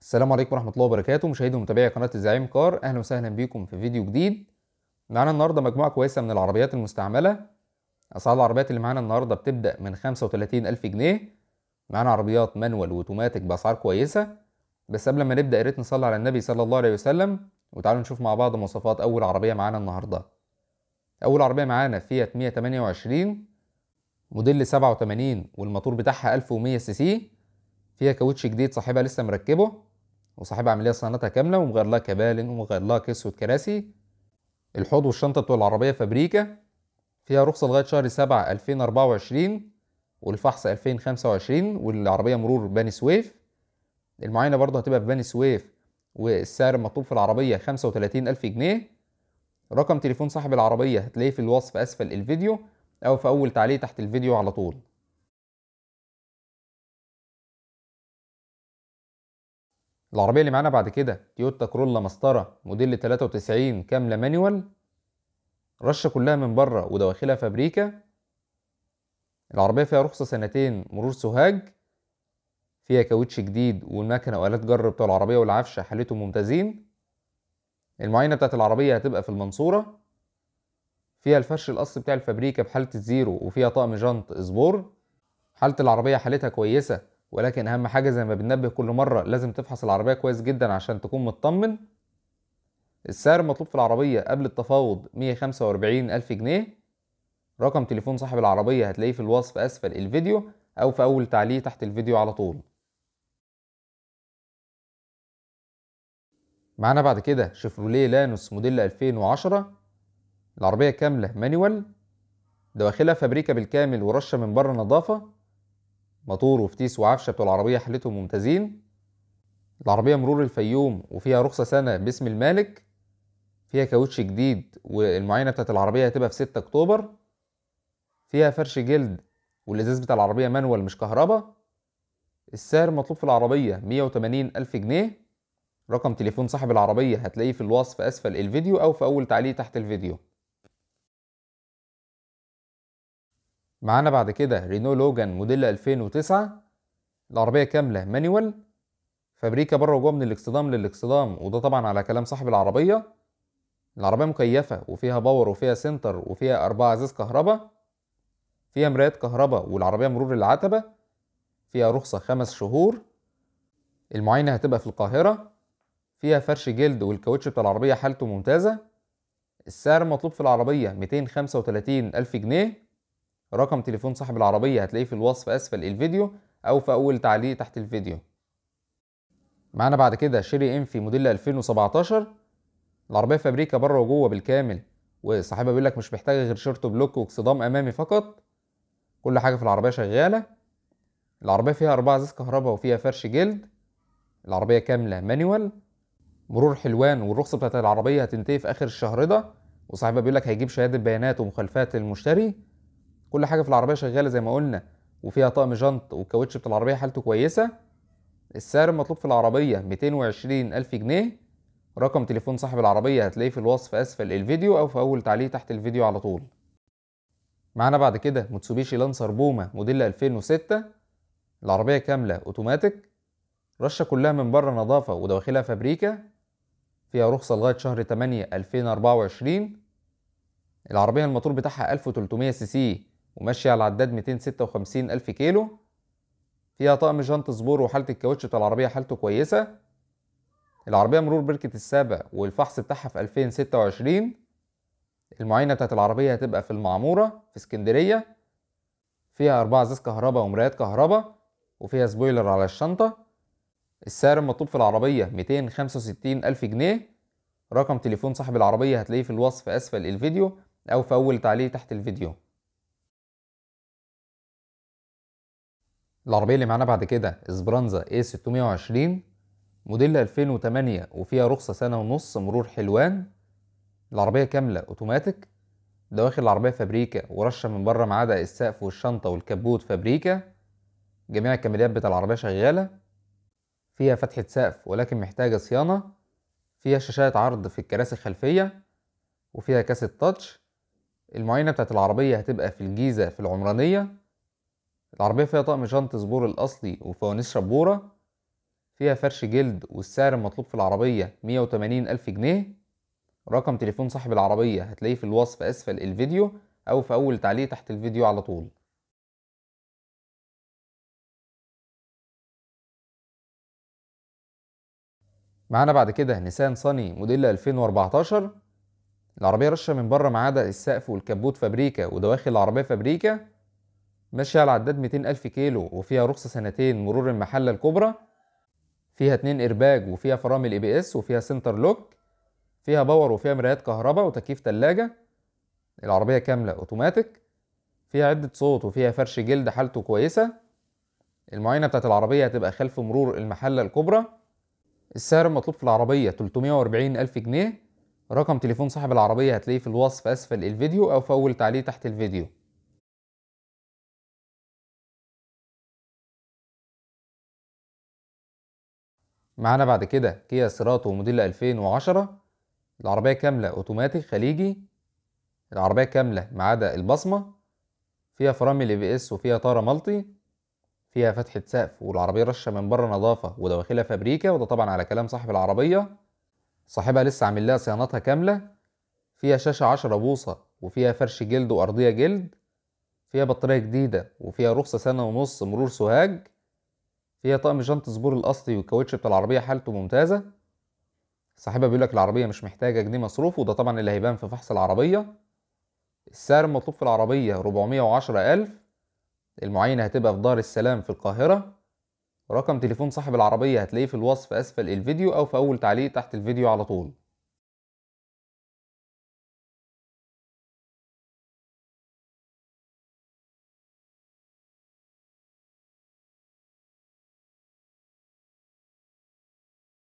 السلام عليكم ورحمة الله وبركاته، مشاهدي ومتابعي قناة الزعيم كار. أهلا وسهلا بيكم في فيديو جديد. معانا النهاردة مجموعة كويسة من العربيات المستعملة. أسعار العربيات اللي معانا النهاردة بتبدأ من 35,000 جنيه. معانا عربيات مانوال وأوتوماتيك بأسعار كويسة. بس قبل ما نبدأ يا ريت نصلي على النبي صلى الله عليه وسلم، وتعالوا نشوف مع بعض مواصفات أول عربية معانا النهاردة. أول عربية معانا فيات 128 موديل 87، والموتور بتاعها 1100 سي سي. فيها كاوتش جديد صاحبها لسه مركبه، وصاحبها عامل لها صيانتها كامله ومغير لها كبالن ومغير لها كيس كراسي. الحوض والشنطه بتوع العربيه فابريكا. فيها رخصه لغايه شهر 7 2024، والفحص 2025، والعربيه مرور بني سويف. المعاينه برضه هتبقى في بني سويف، والسعر المطلوب في العربيه 35,000 جنيه. رقم تليفون صاحب العربيه هتلاقيه في الوصف اسفل الفيديو، او في اول تعليق تحت الفيديو على طول. العربيه اللي معانا بعد كده تويوتا كرولا ماسترا موديل 93 كامله مانيوال. رشه كلها من بره ودواخلها فابريكا. العربيه فيها رخصه سنتين مرور سوهاج. فيها كاوتش جديد، والمكنه والات جر بتوع العربيه والعفشه حالتهم ممتازين. المعاينه بتاعت العربيه هتبقى في المنصوره. فيها الفرش الاصلي بتاع الفابريكا بحاله الزيرو، وفيها طقم جنط سبور. حاله العربيه حالتها كويسه، ولكن اهم حاجه زي ما بننبه كل مره لازم تفحص العربيه كويس جدا عشان تكون مطمن. السعر المطلوب في العربيه قبل التفاوض 145,000 جنيه. رقم تليفون صاحب العربية هتلاقيه في الوصف أسفل الفيديو، أو في أول تعليق تحت الفيديو على طول. معانا بعد كده شيفروليه لانوس موديل 2010. العربية كاملة مانيوال، دواخلها فابريكا بالكامل ورشة من بره نظافة. موتور وفتيس وعفشة بتوع العربية حالتهم ممتازين. العربية مرور الفيوم، وفيها رخصة سنة باسم المالك. فيها كاوتش جديد، والمعاينة بتاعت العربية هتبقى في 6 أكتوبر. فيها فرش جلد، والإزاز بتاع العربية مانوال مش كهربا. السعر المطلوب في العربية 180,000 جنيه. رقم تليفون صاحب العربية هتلاقيه في الوصف أسفل الفيديو، أو في أول تعليق تحت الفيديو. معانا بعد كده رينو لوجان موديل 2009. العربية كاملة مانيوال، فابريكا بره وجوه من الاكسدام للاكسدام، وده طبعا على كلام صاحب العربية. العربية مكيفة، وفيها باور، وفيها سنتر، وفيها 4 ازاز كهرباء. فيها مرايات كهرباء، والعربية مرور العتبة. فيها رخصة 5 شهور. المعاينة هتبقى في القاهرة. فيها فرش جلد، والكاوتش بتاع العربية حالته ممتازة. السعر المطلوب في العربية 235,000 جنيه. رقم تليفون صاحب العربية هتلاقيه في الوصف أسفل الفيديو، أو في أول تعليق تحت الفيديو. معانا بعد كده شيري انفي موديل 2017. العربية فابريكا بره وجوه بالكامل، وصاحبها بيقول لك مش محتاجة غير شيرت بلوك واكسدام أمامي فقط. كل حاجة في العربية شغالة. العربية فيها 4 ازاز كهرباء، وفيها فرش جلد. العربية كاملة مانيوال، مرور حلوان، والرخصة بتاعت العربية هتنتهي في آخر الشهر ده. وصاحبها بيقول لك هيجيب شهادة بيانات ومخالفات للمشتري. كل حاجة في العربية شغالة زي ما قلنا، وفيها طقم جنط، والكاوتش بتاع العربية حالته كويسة. السعر المطلوب في العربية 220,000 جنيه. رقم تليفون صاحب العربية هتلاقيه في الوصف أسفل الفيديو، أو في أول تعليق تحت الفيديو على طول. معانا بعد كده موتسوبيشي لانسر بوما موديل 2006. العربية كاملة أوتوماتيك، رشة كلها من بره نظافة وداخلها فابريكا. فيها رخصة لغاية شهر 8 2024. العربية الموتور بتاعها 1300 سي سي، وماشية على العداد 256 ألف كيلو. فيها طقم جنط سبور، وحالة الكاوتش بتاع العربية حالته كويسة. العربية مرور بركة السابع، والفحص بتاعها في 2026. المعاينة بتاعت العربية هتبقى في المعمورة في اسكندرية. فيها 4 ازاز كهرباء ومرايات كهرباء، وفيها سبويلر على الشنطة. السعر المطلوب في العربية 265,000 جنيه. رقم تليفون صاحب العربية هتلاقيه في الوصف أسفل الفيديو، أو في أول تعليق تحت الفيديو. العربية اللي معانا بعد كده اسبرانزا A620 موديل 2008، وفيها رخصة سنة ونص مرور حلوان. العربية كاملة اوتوماتيك، دواخل العربية فابريكا، ورشة من بره ما عدا السقف والشنطة والكبوت فابريكا. جميع الكماليات بتاع العربية شغالة. فيها فتحة سقف ولكن محتاجة صيانة. فيها شاشات عرض في الكراسي الخلفية، وفيها كاسة تاتش. المعاينة بتاعت العربية هتبقى في الجيزة في العمرانية. العربية فيها طقم جنط سبور الأصلي وفوانيس شبورة. فيها فرش جلد، والسعر المطلوب في العربية 180 ألف جنيه. رقم تليفون صاحب العربية هتلاقيه في الوصف أسفل الفيديو أو في أول تعليق تحت الفيديو على طول. معانا بعد كده نيسان صني موديل 2014. العربية رشة من بره ما عدا السقف والكبوت فابريكا، ودواخل العربية فابريكا. ماشية على عداد 200 ألف كيلو، وفيها رخصة سنتين مرور المحلة الكبرى. فيها 2 إيرباج، وفيها فرامل ABS، وفيها سنتر لوك. فيها باور، وفيها مرايات كهرباء وتكييف تلاجة. العربية كاملة أوتوماتيك. فيها عدة صوت، وفيها فرش جلد حالته كويسة. المعاينة بتاعت العربية هتبقى خلف مرور المحلة الكبرى. السعر المطلوب في العربية 340 ألف جنيه. رقم تليفون صاحب العربية هتلاقيه في الوصف أسفل الفيديو أو في أول تعليق تحت الفيديو. معانا بعد كده كيا سيراتو موديل 2010. العربية كاملة أوتوماتيك خليجي. العربية كاملة ما عدا البصمة. فيها فرامل ABS، وفيها طارة مالتي. فيها فتحة سقف، والعربية رشة من بره نظافة ودواخلها فابريكا، وده طبعا على كلام صاحب العربية. صاحبها لسه عامل لها صيانتها كاملة. فيها شاشة 10 بوصة، وفيها فرش جلد وأرضية جلد. فيها بطارية جديدة، وفيها رخصة سنة ونص مرور سوهاج. فيها طقم جنط سبور الأصلي، والكاوتش بتاع العربية حالته ممتازة. صاحبها بيقولك العربية مش محتاجة جنيه مصروف، وده طبعا اللي هيبان في فحص العربية. السعر المطلوب في العربية 410 ألف. المعاينة هتبقى في دار السلام في القاهرة. رقم تليفون صاحب العربية هتلاقيه في الوصف أسفل الفيديو أو في أول تعليق تحت الفيديو على طول.